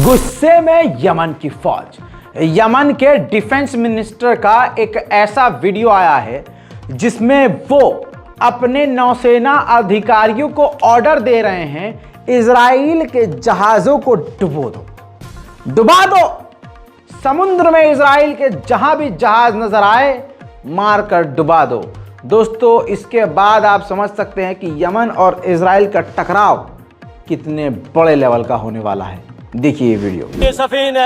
गुस्से में यमन की फौज। यमन के डिफेंस मिनिस्टर का एक ऐसा वीडियो आया है जिसमें वो अपने नौसेना अधिकारियों को ऑर्डर दे रहे हैं इजराइल के जहाजों को डुबा दो। समुद्र में इजराइल के जहां भी जहाज नजर आए मारकर डुबा दो। दोस्तों, इसके बाद आप समझ सकते हैं कि यमन और इजराइल का टकराव कितने बड़े लेवल का होने वाला है। देखिए ये वीडियो। सफीना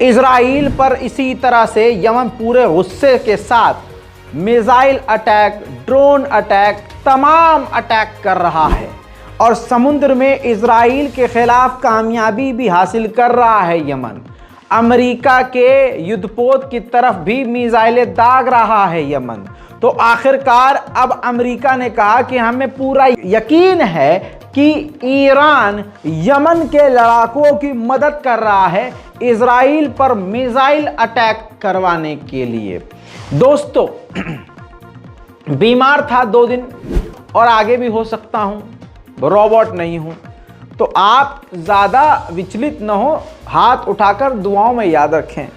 इजराइल पर इसी तरह से यमन पूरे गुस्से के साथ मिसाइल अटैक, ड्रोन अटैक, तमाम अटैक कर रहा है और समुद्र में इजराइल के खिलाफ कामयाबी भी हासिल कर रहा है। यमन अमेरिका के युद्धपोत की तरफ भी मिसाइलें दाग रहा है यमन। तो आखिरकार अब अमेरिका ने कहा कि हमें पूरा यकीन है कि ईरान यमन के लड़ाकों की मदद कर रहा है इजराइल पर मिसाइल अटैक करवाने के लिए। दोस्तों, बीमार था 2 दिन और आगे भी हो सकता हूं, रोबोट नहीं हूं, तो आप ज़्यादा विचलित न हो, हाथ उठाकर दुआओं में याद रखें।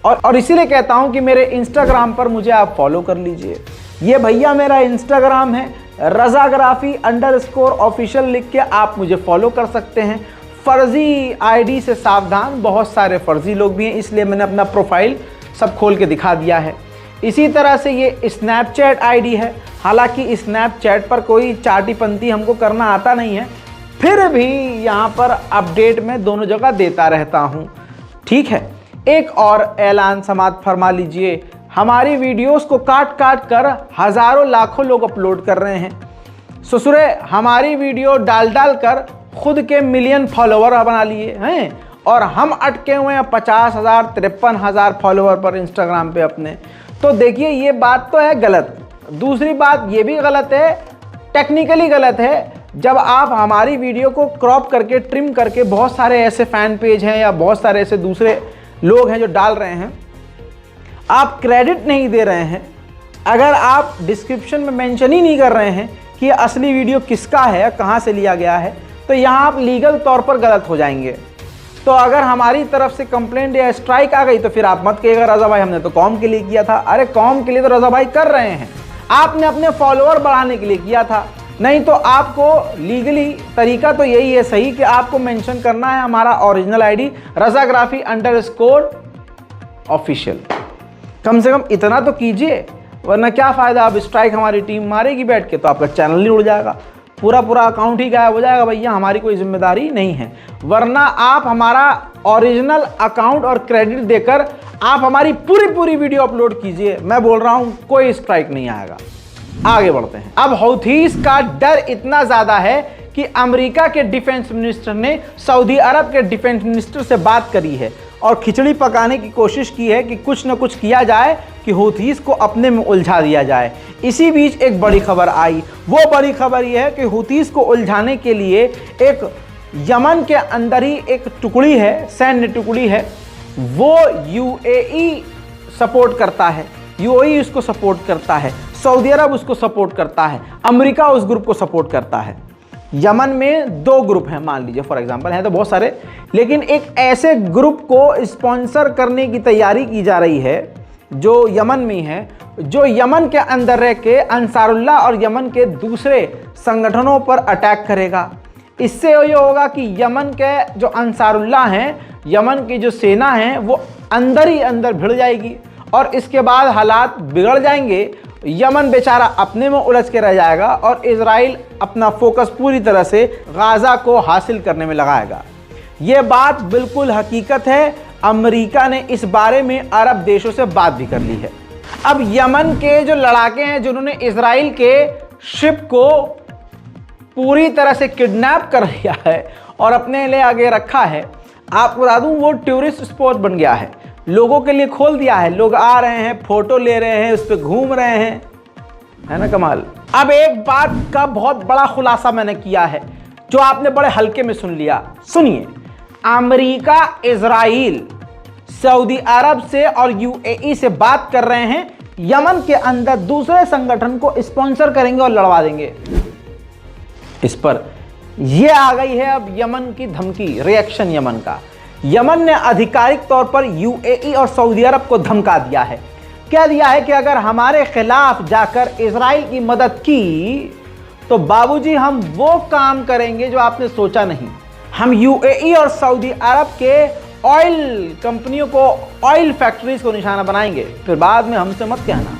और इसीलिए कहता हूं कि मेरे इंस्टाग्राम पर मुझे आप फॉलो कर लीजिए। ये भैया मेरा इंस्टाग्राम है, रज़ाग्राफी_ऑफिशियल लिख के आप मुझे फॉलो कर सकते हैं। फर्जी आईडी से सावधान, बहुत सारे फर्जी लोग भी हैं, इसलिए मैंने अपना प्रोफाइल सब खोल के दिखा दिया है। इसी तरह से ये स्नैपचैट आईडी है, हालांकि स्नैपचैट पर कोई चाटीपंती हमको करना आता नहीं है, फिर भी यहाँ पर अपडेट में दोनों जगह देता रहता हूँ। ठीक है, एक और ऐलान समाप्त फरमा लीजिए। हमारी वीडियोस को काट काट कर हज़ारों लाखों लोग अपलोड कर रहे हैं। ससुरे हमारी वीडियो डाल डाल कर खुद के मिलियन फॉलोवर बना लिए हैं और हम अटके हुए हैं 50,000 53,000 फॉलोवर पर इंस्टाग्राम पे अपने। तो देखिए, ये बात तो है गलत। दूसरी बात ये भी गलत है, टेक्निकली गलत है, जब आप हमारी वीडियो को क्रॉप करके ट्रिम करके बहुत सारे ऐसे फैन पेज हैं या बहुत सारे ऐसे दूसरे लोग हैं जो डाल रहे हैं, आप क्रेडिट नहीं दे रहे हैं, अगर आप डिस्क्रिप्शन में मेंशन ही नहीं कर रहे हैं कि असली वीडियो किसका है, कहाँ से लिया गया है, तो यहाँ आप लीगल तौर पर गलत हो जाएंगे। तो अगर हमारी तरफ से कंप्लेंट या स्ट्राइक आ गई तो फिर आप मत कहिएगा रज़ा भाई हमने तो कौम के लिए किया था। अरे कौम के लिए तो रज़ा भाई कर रहे हैं, आपने अपने फॉलोअर बढ़ाने के लिए किया था। नहीं तो आपको लीगली तरीका तो यही है सही कि आपको मेंशन करना है हमारा ओरिजिनल आईडी रज़ाग्राफी_ऑफिशियल। कम से कम इतना तो कीजिए, वरना क्या फ़ायदा। अब स्ट्राइक हमारी टीम मारेगी बैठ के तो आपका चैनल ही उड़ जाएगा, पूरा अकाउंट ही गायब हो जाएगा। भैया हमारी कोई जिम्मेदारी नहीं है, वरना आप हमारा ओरिजिनल अकाउंट और क्रेडिट देकर आप हमारी पूरी वीडियो अपलोड कीजिए। मैं बोल रहा हूँ कोई स्ट्राइक नहीं आएगा। आगे बढ़ते हैं। अब हौथीस का डर इतना ज़्यादा है कि अमेरिका के डिफेंस मिनिस्टर ने सऊदी अरब के डिफेंस मिनिस्टर से बात करी है और खिचड़ी पकाने की कोशिश की है कि कुछ न कुछ किया जाए कि हौथीस को अपने में उलझा दिया जाए। इसी बीच एक बड़ी खबर आई। वो बड़ी खबर यह है कि हौथीस को उलझाने के लिए एक यमन के अंदर ही एक टुकड़ी है, सैन्य टुकड़ी है, वो यूएई सपोर्ट करता है, यूएई उसको सपोर्ट करता है, सऊदी अरब उसको सपोर्ट करता है, अमेरिका उस ग्रुप को सपोर्ट करता है। यमन में 2 ग्रुप हैं, मान लीजिए फॉर एग्जांपल, हैं तो बहुत सारे, लेकिन एक ऐसे ग्रुप को स्पॉन्सर करने की तैयारी की जा रही है जो यमन में है, जो यमन के अंदर रह के अंसारुल्लाह और यमन के दूसरे संगठनों पर अटैक करेगा। इससे ये होगा कि यमन के जो अंसारुल्लाह हैं, यमन की जो सेना है, वो अंदर ही अंदर भिड़ जाएगी और इसके बाद हालात बिगड़ जाएंगे। यमन बेचारा अपने में उलझ के रह जाएगा और इजराइल अपना फोकस पूरी तरह से गाज़ा को हासिल करने में लगाएगा। ये बात बिल्कुल हकीकत है। अमेरिका ने इस बारे में अरब देशों से बात भी कर ली है। अब यमन के जो लड़ाके हैं जिन्होंने इजराइल के शिप को पूरी तरह से किडनैप कर लिया है और अपने लिए आगे रखा है, आपको बता दूं वो टूरिस्ट स्पॉट बन गया है, लोगों के लिए खोल दिया है। लोग आ रहे हैं, फोटो ले रहे हैं, उस पर घूम रहे हैं, है ना कमाल। अब एक बात का बहुत बड़ा खुलासा मैंने किया है जो आपने बड़े हल्के में सुन लिया। सुनिए, अमेरिका इजराइल सऊदी अरब से और यूएई से बात कर रहे हैं, यमन के अंदर दूसरे संगठन को स्पॉन्सर करेंगे और लड़वा देंगे। इस पर यह आ गई है अब यमन की धमकी, रिएक्शन यमन का। यमन ने आधिकारिक तौर पर यूएई और सऊदी अरब को धमका दिया है। कह दिया है कि अगर हमारे खिलाफ जाकर इजराइल की मदद की तो बाबूजी हम वो काम करेंगे जो आपने सोचा नहीं। हम यूएई और सऊदी अरब के ऑयल कंपनियों को, ऑयल फैक्ट्रीज को निशाना बनाएंगे, फिर बाद में हमसे मत कहना।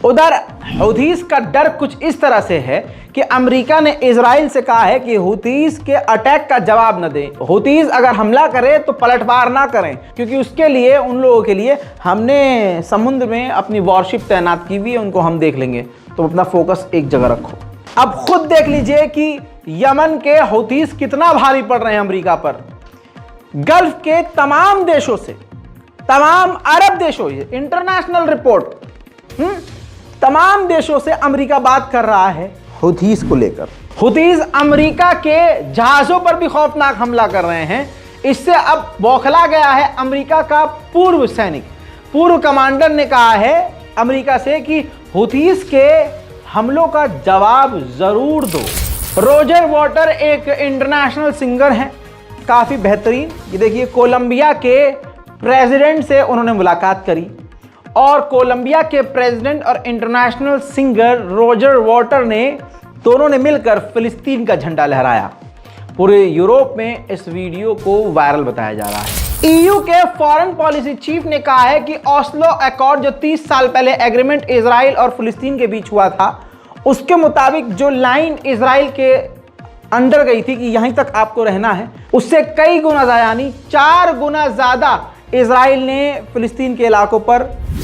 उधर हूथीस का डर कुछ इस तरह से है कि अमेरिका ने इजराइल से कहा है कि हूथीस के अटैक का जवाब न दें। हूथीस अगर हमला करे तो पलटवार ना करें, क्योंकि उसके लिए, उन लोगों के लिए हमने समुद्र में अपनी वॉरशिप तैनात की हुई है, उनको हम देख लेंगे। तो अपना फोकस एक जगह रखो। अब खुद देख लीजिए कि यमन के हूथीस कितना भारी पड़ रहे हैं अमेरिका पर। गल्फ के तमाम देशों से, तमाम अरब देशों से, इंटरनेशनल रिपोर्ट, तमाम देशों से अमेरिका बात कर रहा है हूथीस को लेकर। हूथीस अमेरिका के जहाजों पर भी खौफनाक हमला कर रहे हैं। इससे अब बौखला गया है अमेरिका का पूर्व सैनिक। पूर्व कमांडर ने कहा है अमेरिका से कि हूथीस के हमलों का जवाब जरूर दो। रोजर वाटर एक इंटरनेशनल सिंगर हैं, काफी बेहतरीन। ये देखिए, कोलंबिया के प्रेसिडेंट से उन्होंने मुलाकात करी और कोलंबिया के प्रेसिडेंट और इंटरनेशनल सिंगर रोजर वाटर ने, दोनों ने मिलकर फिलिस्तीन का झंडा लहराया। पूरे यूरोप में इस वीडियो को वायरल बताया जा रहा है। ईयू के फॉरेन पॉलिसी चीफ ने कहा है कि ओस्लो अकॉर्ड, जो 30 साल पहले एग्रीमेंट इजराइल और फिलिस्तीन के बीच हुआ था, उसके मुताबिक जो लाइन इजराइल के अंडर गई थी कि यहीं तक आपको रहना है, उससे कई गुना ज्यादा, यानी 4 गुना ज्यादा इजराइल ने फिलिस्तीन के इलाकों पर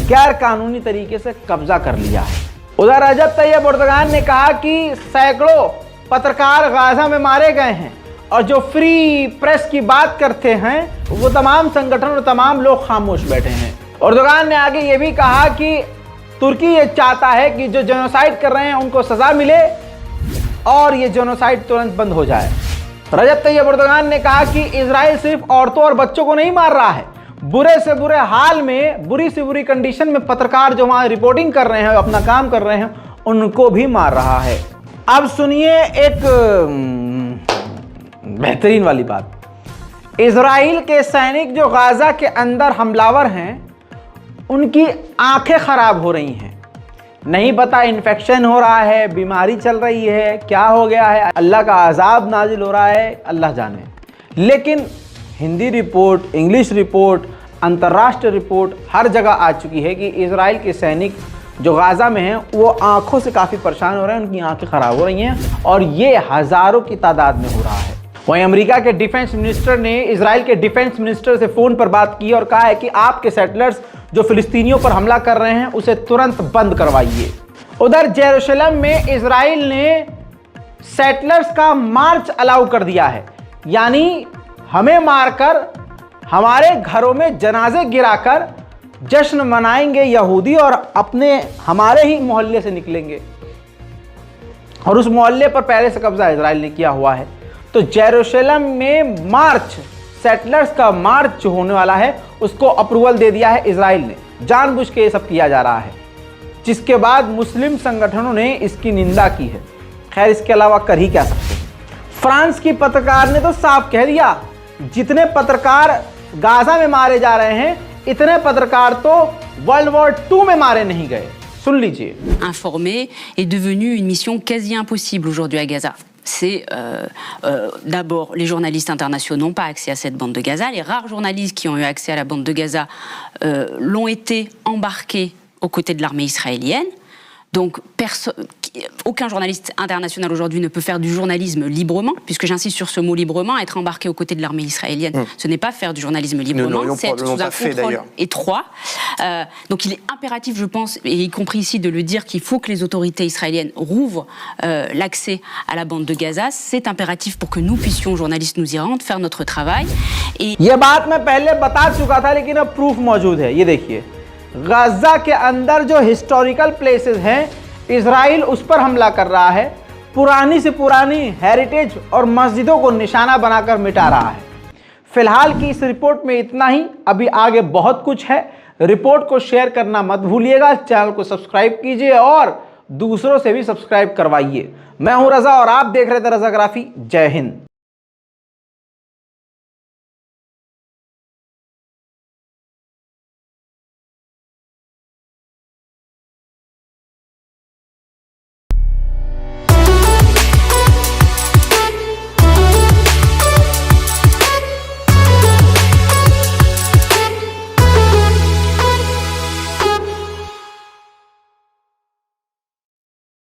गैर कानूनी तरीके से कब्जा कर लिया है। उधर रजब तैयब एर्दोगान ने कहा कि सैकड़ों पत्रकार गाजा में मारे गए हैं और जो फ्री प्रेस की बात करते हैं वो तमाम संगठन और तमाम लोग खामोश बैठे हैं। एर्दोगान ने आगे ये भी कहा कि तुर्की ये चाहता है कि जो जेनोसाइड कर रहे हैं उनको सजा मिले और ये जेनोसाइड तुरंत बंद हो जाए। रजब तैयब एर्दोगान ने कहा कि इजराइल सिर्फ औरतों और बच्चों को नहीं मार रहा है, बुरे से बुरे हाल में, बुरी से बुरी कंडीशन में पत्रकार जो वहां रिपोर्टिंग कर रहे हैं, अपना काम कर रहे हैं, उनको भी मार रहा है। अब सुनिए एक बेहतरीन वाली बात। इजराइल के सैनिक जो गाजा के अंदर हमलावर हैं, उनकी आंखें खराब हो रही हैं। नहीं पता इन्फेक्शन हो रहा है, बीमारी चल रही है, क्या हो गया है, अल्लाह का अजाब नाजिल हो रहा है, अल्लाह जाने। लेकिन हिंदी रिपोर्ट, इंग्लिश रिपोर्ट, अंतर्राष्ट्रीय रिपोर्ट हर जगह आ चुकी है कि इजराइल के सैनिक जो गाजा में हैं वो आंखों से काफ़ी परेशान हो रहे हैं, उनकी आंखें खराब हो रही हैं और ये हज़ारों की तादाद में हो रहा है। वहीं अमेरिका के डिफेंस मिनिस्टर ने इजराइल के डिफेंस मिनिस्टर से फ़ोन पर बात की और कहा है कि आपके सेटलर्स जो फिलिस्तीनियों पर हमला कर रहे हैं उसे तुरंत बंद करवाइए। उधर जेरूशलम में इजराइल ने सेटलर्स का मार्च अलाउ कर दिया है, यानी हमें मारकर हमारे घरों में जनाजे गिराकर जश्न मनाएंगे यहूदी और अपने हमारे ही मोहल्ले से निकलेंगे। और उस मोहल्ले पर पहले से कब्जा इजराइल ने किया हुआ है। तो जेरूशलम में मार्च, सेटलर्स का मार्च जो होने वाला है, उसको अप्रूवल दे दिया है इजराइल ने। जानबूझ के ये सब किया जा रहा है, जिसके बाद मुस्लिम संगठनों ने इसकी निंदा की है। खैर, इसके अलावा कर ही क्या सकते हैं। फ्रांस की पत्रकार ने तो साफ कह दिया, जितने पत्रकार गाजा में मारे जा रहे हैं, इतने पत्रकार तो वर्ल्ड वॉर 2 में मारे नहीं गए। सुन लीजिए। Informer est devenu une mission quasi impossible aujourd'hui à Gaza. C'est d'abord les journalistes internationaux n'ont pas accès à cette bande de Gaza. Les rares journalistes qui ont eu accès à la bande de Gaza l'ont été embarqués aux côtés de l'armée israélienne. Donc aucun journaliste international aujourd'hui ne peut faire du journalisme librement, puisque j'insiste sur ce mot librement, être embarqué aux côtés de l'armée israélienne, ce n'est pas faire du journalisme librement, c'est être sous un contrôle étroit. Donc il est impératif, je pense, et y compris ici de le dire, qu'il faut que les autorités israéliennes rouvrent l'accès à la bande de Gaza. C'est impératif pour que nous puissions, journalistes, nous y rendre, faire notre travail. Et ये बात मैं पहले बता चुका था, लेकिन अब proof मौजूद है। ये देखिए, गाजा के अंदर जो हिस्टोरिकल प्लेसेस हैं, इजराइल उस पर हमला कर रहा है, पुरानी से पुरानी हेरिटेज और मस्जिदों को निशाना बनाकर मिटा रहा है। फिलहाल की इस रिपोर्ट में इतना ही, अभी आगे बहुत कुछ है। रिपोर्ट को शेयर करना मत भूलिएगा, चैनल को सब्सक्राइब कीजिए और दूसरों से भी सब्सक्राइब करवाइए। मैं हूं रजा और आप देख रहे थे रजाग्राफी। जय हिंद।